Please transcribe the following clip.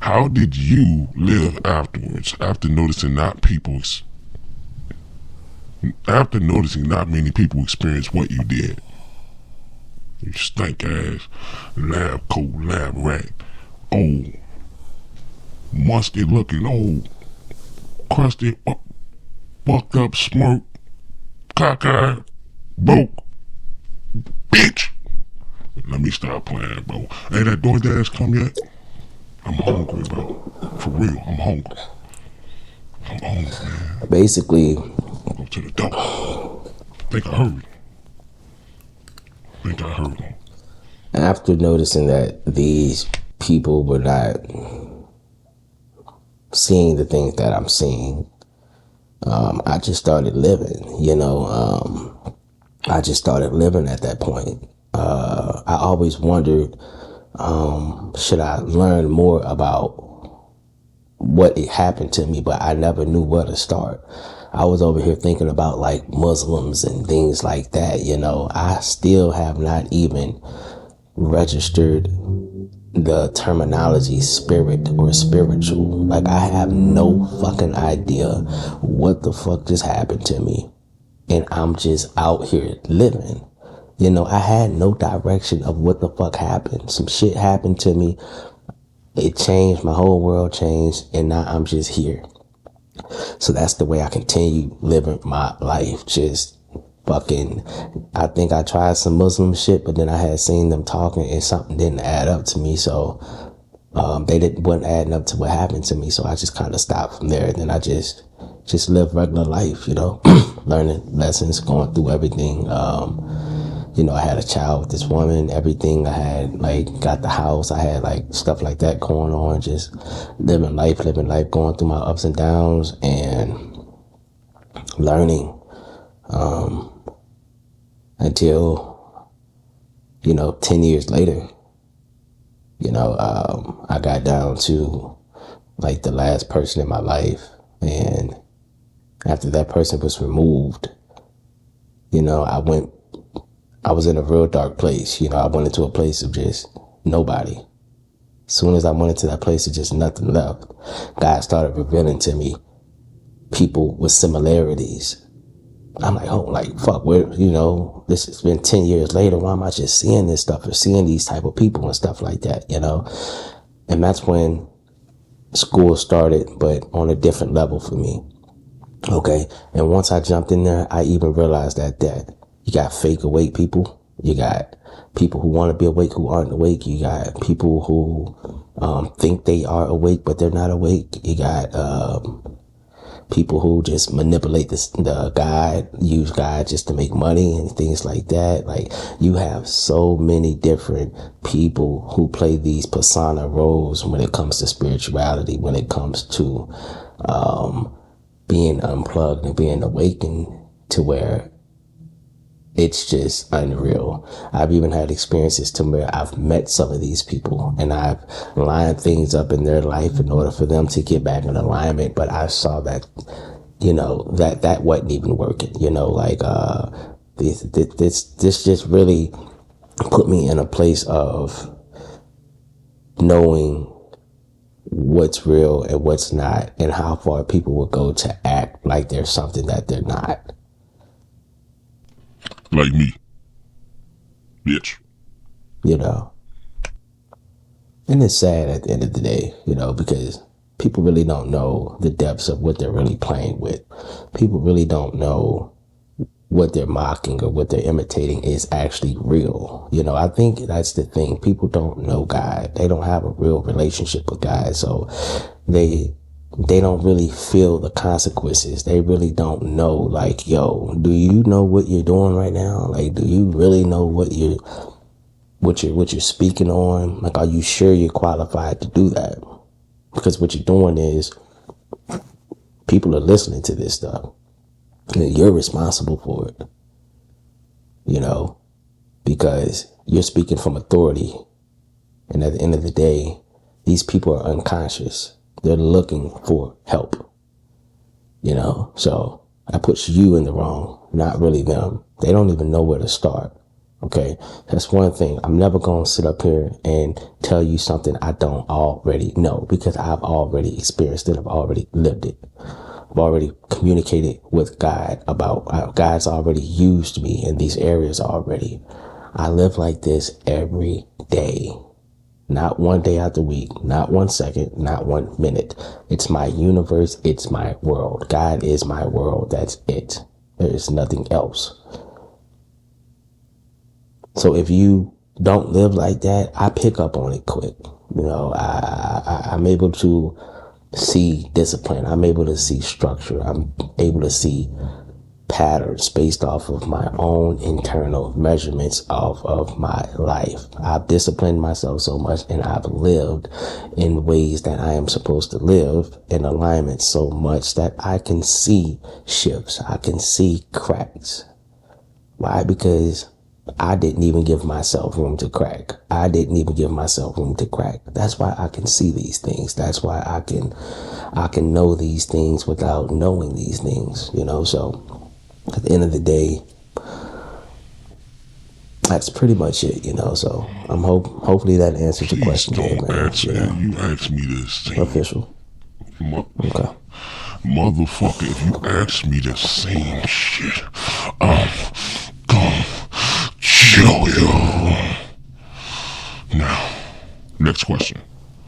How did you live afterwards, after noticing not many people experience what you did? You stink ass, lab coat, lab rat, old, musty looking, old, crusty, fucked up, smirk, cockeyed, broke, bitch. Let me stop playing, bro. Ain't that DoorDash come yet? I'm hungry, bro. For real, I'm hungry. I'm hungry, man. Basically, Go to the door. Think I heard him. after noticing that these people were not seeing the things that I'm seeing, I just started living, I just started living at that point. I always wondered, should I learn more about what it happened to me, but I never knew where to start. I was over here thinking about like Muslims and things like that. I still have not even registered the terminology spirit or spiritual. Like, I have no fucking idea what the fuck just happened to me. And I'm just out here living. I had no direction of what the fuck happened. Some shit happened to me. It changed, my whole world changed, and now I'm just here. So that's the way I continue living my life. Just fucking, I think I tried some Muslim shit, but then I had seen them talking and something didn't add up to me. So wasn't adding up to what happened to me. So I just kind of stopped from there. And then I just live regular life, learning lessons, going through everything. I had a child with this woman, everything. I had got the house. I had stuff like that going on, just living life, going through my ups and downs and learning, until, 10 years later, I got down to the last person in my life. And after that person was removed, I was in a real dark place. I went into a place of just nobody. As soon as I went into that place of just nothing left, God started revealing to me people with similarities. I'm like, oh, fuck, this has been 10 years later. Why am I just seeing this stuff or seeing these type of people and stuff like that, And that's when school started, but on a different level for me. Okay. And once I jumped in there, I even realized that you got fake awake people. You got people who want to be awake who aren't awake. You got people who think they are awake, but they're not awake. You got people who just manipulate the guide, use God just to make money and things like that. You have so many different people who play these persona roles when it comes to spirituality, when it comes to being unplugged and being awakened, to where it's just unreal. I've even had experiences to where I've met some of these people and I've lined things up in their life in order for them to get back in alignment. But I saw that, that wasn't even working, this just really put me in a place of knowing what's real and what's not, and how far people will go to act like there's something that they're not. Like me. Bitch. And it's sad at the end of the day, because people really don't know the depths of what they're really playing with. People really don't know what they're mocking or what they're imitating is actually real. I think that's the thing. People don't know God. They don't have a real relationship with God. So they don't really feel the consequences. They really don't know, yo, do you know what you're doing right now? Do you really know what you're speaking on? Are you sure you're qualified to do that? Because what you're doing is, people are listening to this stuff. And you're responsible for it. Because you're speaking from authority. And at the end of the day, these people are unconscious. They're looking for help. So that puts you in the wrong, not really them. They don't even know where to start. Okay, that's one thing. I'm never going to sit up here and tell you something I don't already know, because I've already experienced it. I've already lived it. I've already communicated with God about, God's already used me in these areas already. I live like this every day. Not one day out the week, not 1 second, not 1 minute. It's my universe. It's my world. God is my world. That's it. There is nothing else. So if you don't live like that, I pick up on it quick. You know, I'm able to see discipline. I'm able to see structure. I'm able to see patterns based off of my own internal measurements of my life. I've disciplined myself so much, and I've lived in ways that I am supposed to live in alignment so much that I can see shifts. I can see cracks. Why? Because I didn't even give myself room to crack. I didn't even give myself room to crack. That's why I can see these things. That's why I can know these things without knowing these things, you know? So at the end of the day, that's pretty much it, you know? So I'm hopefully that answers your Please question, Jay, don't man. answer You it. know? You asked me the same. Official. Okay. Motherfucker, if you ask me the same shit, I'm gonna show you. Now, next question.